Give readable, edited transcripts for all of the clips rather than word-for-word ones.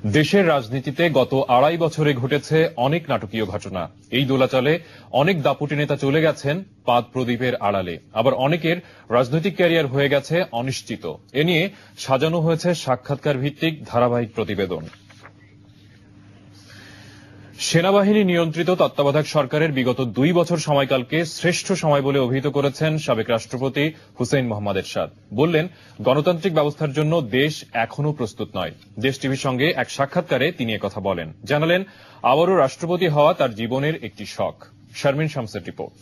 দেশের রাজনীতিতে গত ২.৫ বছরে ঘটেছে অনেক নাটকীয় ঘটনা। এই দোলাচলে অনেক দাপুটে নেতা চলে গেছেন পাদ প্রদীপের আড়ালে, আবার অনেকের রাজনৈতিক ক্যারিয়ার হয়ে গেছে অনিশ্চিত। এ নিয়ে সাজানো হয়েছে সাক্ষাৎকার ভিত্তিক ধারাবাহিক প্রতিবেদন। সেনাবাহিনী নিয়ন্ত্রিত তত্ত্বাবধায়ক সরকারের বিগত ২ বছর সময়কালকে শ্রেষ্ঠ সময় বলে অভিহিত করেছেন সাবেক রাষ্ট্রপতি হুসেইন মোহাম্মদ এরশাদ। বললেন, গণতান্ত্রিক ব্যবস্থার জন্য দেশ এখনো প্রস্তুত নয়। দেশ টিভির সঙ্গে এক সাক্ষাৎকারে তিনি একথা বলেন। জানালেন, আবারও রাষ্ট্রপতি হওয়া তার জীবনের একটি শখ। শারমিন শামসের রিপোর্ট।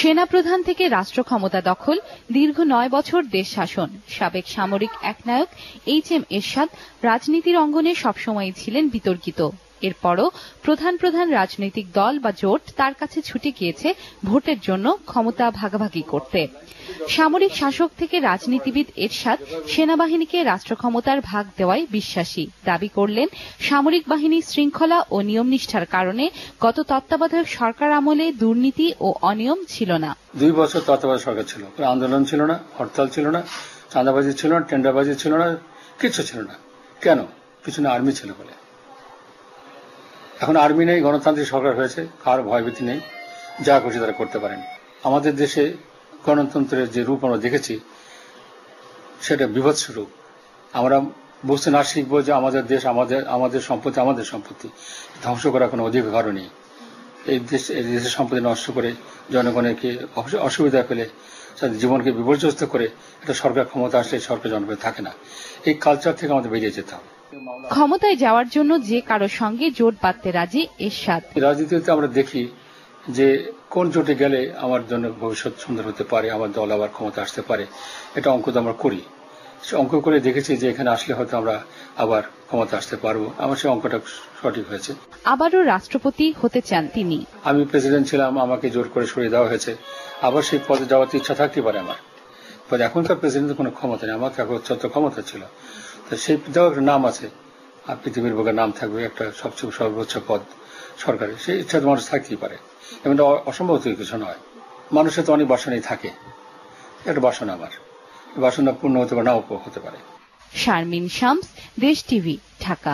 সেনাপ্রধান থেকে রাষ্ট্র ক্ষমতা দখল, দীর্ঘ ৯ বছর দেশ শাসন। সাবেক সামরিক একনায়ক এইচ.এম. এরশাদ রাজনীতির অঙ্গনে সবসময়ই ছিলেন বিতর্কিত। এরপরও প্রধান প্রধান রাজনৈতিক দল বা জোট তার কাছে ছুটে গিয়েছে ভোটের জন্য ক্ষমতা ভাগাভাগি করতে। সামরিক শাসক থেকে রাজনীতিবিদ এরশাদ সেনাবাহিনীকে রাষ্ট্র ক্ষমতার ভাগ দেওয়ায় বিশ্বাসী। দাবি করলেন, সামরিক বাহিনীর শৃঙ্খলা ও নিয়মনিষ্ঠার কারণে গত তত্ত্বাবধায়ক সরকার আমলে দুর্নীতি ও অনিয়ম ছিল না। ২ বছর তত্ত্বাবধায়ক সরকার ছিল, আন্দোলন ছিল না, হরতাল ছিল না, চাঁদাবাজি ছিল না, টেন্ডারবাজি ছিল না, কিছু ছিল না। কেন? পিছনে আর্মি ছিল বলে। এখন আর্মি নেই, গণতান্ত্রিক সরকার হয়েছে, কার ভয়ভীতি নেই, যা খুশি তারা করতে পারেন। আমাদের দেশে গণতন্ত্রের যে রূপ আমরা দেখেছি সেটা বিভৎস রূপ। আমরা বুঝতে না শিখবো যে আমাদের দেশ আমাদের সম্পত্তি ধ্বংস করার কোনো অধিকারও নেই। এই দেশের সম্পত্তি নষ্ট করে জনগণকে অসুবিধা পেলে তাদের জীবনকে বিপর্যস্ত করে এটা সরকার ক্ষমতা আসলে সরকার জনগণ থাকে না। এই কালচার থেকে আমাদের বেরিয়ে যেতে হবে। ক্ষমতায় যাওয়ার জন্য যে কারো সঙ্গে জোট বাঁধতে রাজি এরশাদ। রাজনীতিতে আমরা দেখি যে কোন জোটে গেলে আমার জন্য ভবিষ্যৎ সুন্দর হতে পারে, আমার দল আবার ক্ষমতা আসতে পারে, এটা অঙ্ক তো আমরা করি। সে অঙ্ক করে দেখেছি যে এখানে আসলে হয়তো আমরা আবার ক্ষমতা আসতে পারবো। আমার সেই অঙ্কটা সঠিক হয়েছে। আবারও রাষ্ট্রপতি হতে চান তিনি। আমি প্রেসিডেন্ট ছিলাম, আমাকে জোর করে সরিয়ে দেওয়া হয়েছে। আবার সেই পদে যাওয়ার ইচ্ছা থাকতে পারে আমার। এখনকার প্রেসিডেন্টের কোনো ক্ষমতা নেই, আমাকে একচ্ছত্র ক্ষমতা ছিল। তো সেই দেওয়ার একটা নাম আছে, আর পৃথিবীর বুকে নাম থাকবে একটা সবচেয়ে সর্বোচ্চ পদ সরকারের। সেই ইচ্ছা তো মানুষ থাকতেই পারে, এবং অসম্ভব কিছু নয়। মানুষের তো অনেক বাসনাই থাকে, একটা বাসনা আমার, বাসনা পূর্ণ হতে পারে, নাও হতে পারে। শারমিন শামস, দেশ টিভি, ঢাকা।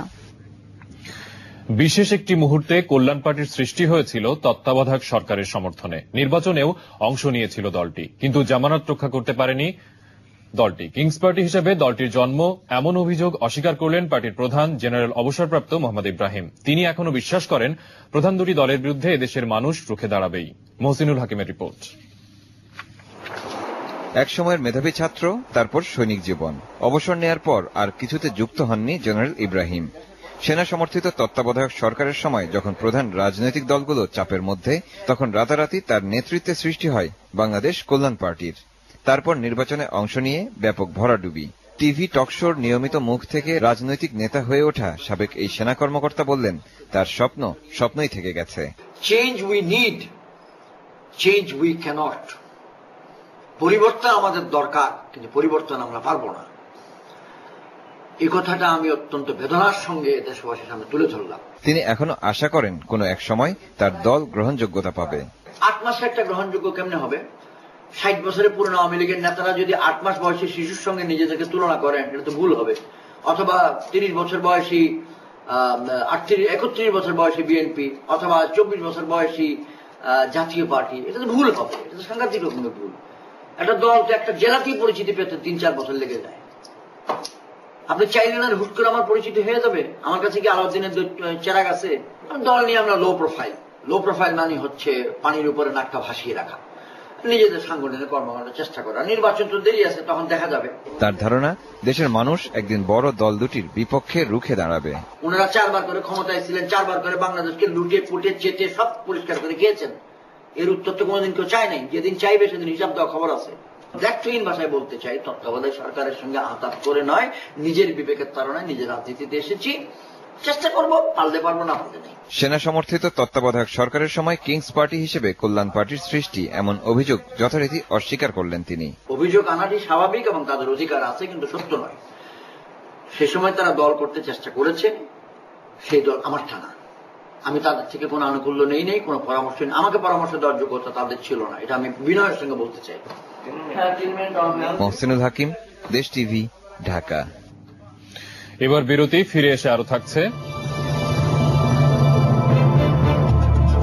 বিশেষ একটি মুহূর্তে কল্যাণ পার্টির সৃষ্টি হয়েছিল তত্ত্বাবধায়ক সরকারের সমর্থনে। নির্বাচনেও অংশ নিয়েছিল দলটি, কিন্তু জামানত রক্ষা করতে পারেনি দলটি। কিংস পার্টি হিসেবে দলটির জন্ম, এমন অভিযোগ অস্বীকার করলেন পার্টির প্রধান জেনারেল অবসরপ্রাপ্ত মোহাম্মদ ইব্রাহিম। তিনি এখনো বিশ্বাস করেন, প্রধান দুটি দলের বিরুদ্ধে এদেশের মানুষ রুখে দাঁড়াবেই। মহসিনুল হাকিমের রিপোর্ট। একসময়ের মেধাবী ছাত্র, তারপর সৈনিক জীবন। অবসর নেয়ার পর আর কিছুতে যুক্ত হননি জেনারেল ইব্রাহিম। সেনা সমর্থিত তত্ত্বাবধায়ক সরকারের সময় যখন প্রধান রাজনৈতিক দলগুলো চাপের মধ্যে, তখন রাতারাতি তার নেতৃত্বে সৃষ্টি হয় বাংলাদেশ কল্যাণ পার্টির। তারপর নির্বাচনে অংশ নিয়ে ব্যাপক ভরাডুবি। টিভি টকশোর নিয়মিত মুখ থেকে রাজনৈতিক নেতা হয়ে ওঠা সাবেক এই সেনা কর্মকর্তা বললেন, তার স্বপ্ন স্বপ্নই থেকে গেছে। Change we need, change we cannot. পরিবর্তন আমাদের দরকার, কিন্তু পরিবর্তন আমরা পারবো না। এই কথাটা আমি অত্যন্ত বেদনার সঙ্গে দেশবাসীর সামনে তুলে ধরলাম। তিনি এখনো আশা করেন কোনো এক সময় তার দল গ্রহণযোগ্যতা পাবে। ৮ মাসে একটা গ্রহণযোগ্য কেমনে হবে? ৬০ বছরের পুরনো আওয়ামী লীগের নেতারা যদি ৮ মাস বয়সী শিশুর সঙ্গে নিজেদেরকে তুলনা করেন, এটা তো ভুল হবে। অথবা ৩০ বছর বয়সী ৩১ বছর বয়সী বিএনপি, অথবা ২৪ বছর বয়সী জাতীয় পার্টি, এটা তো ভুল হবে। এটা তো সাংঘাতিক রকমের ভুল। একটা দল তো একটা জেলাতেই পরিচিতি পেতে 3-4 বছর লেগে যায়। আপনি চাইলেন আর হুট করে আমার পরিচিতি হয়ে যাবে? আমার কাছে কি আলাউদ্দিনের চেরাগ আছে? দল নিয়ে আমরা লো প্রোফাইল মানে হচ্ছে পানির উপরে নাকটা ভাসিয়ে রাখা, নিজেদের সাংগঠনিক কর্মকাণ্ডের চেষ্টা করা। নির্বাচন তো দেরি আছে, তখন দেখা যাবে। তার ধারণা, দেশের মানুষ একদিন বড় দল দুটির বিপক্ষে রুখে দাঁড়াবে। ওনারা 4 বার করে ক্ষমতায় ছিলেন, 4 বার করে বাংলাদেশকে লুটে পুটে চেটে সব পরিষ্কার করে গিয়েছেন। এর উত্তর তো কোনোদিন কেউ চায় নাই। যেদিন চাইবে সেদিন হিসাব দেওয়া খবর আছে। ব্ল্যাকট্রেইন ভাষায় বলতে চাই, তত্ত্বাবধায়ক সরকারের সঙ্গে আঘাত করে নয়, নিজের বিবেকের তাড়নায় নিজের রাজনীতিতে এসেছি। চেষ্টা করবো, পাল্টে পারবো না, পাল্টে নেই। সেনা সমর্থিত তত্ত্বাবধায়ক সরকারের সময় কিংস পার্টি হিসেবে কল্যাণ পার্টির সৃষ্টি, এমন অভিযোগ যথারীতি অস্বীকার করলেন তিনি। অভিযোগ আনাটি স্বাভাবিক এবং তাদের অধিকার আছে, কিন্তু সত্য নয়। সে সময় তারা দল করতে চেষ্টা করেছে, সেই দল আমার ঠানা। আমি তাদের থেকে কোনো আনুকূল্য নেই, কোনো পরামর্শ নেই। আমাকে পরামর্শ দেওয়ার যোগ্যতা তাদের ছিল না, এটা আমি বিনয়ের সঙ্গে বলতে চাই। মহসিনুল হাকিম, দেশ টিভি, ঢাকা। এবার বিরতি, ফিরে এসে আরো থাকছে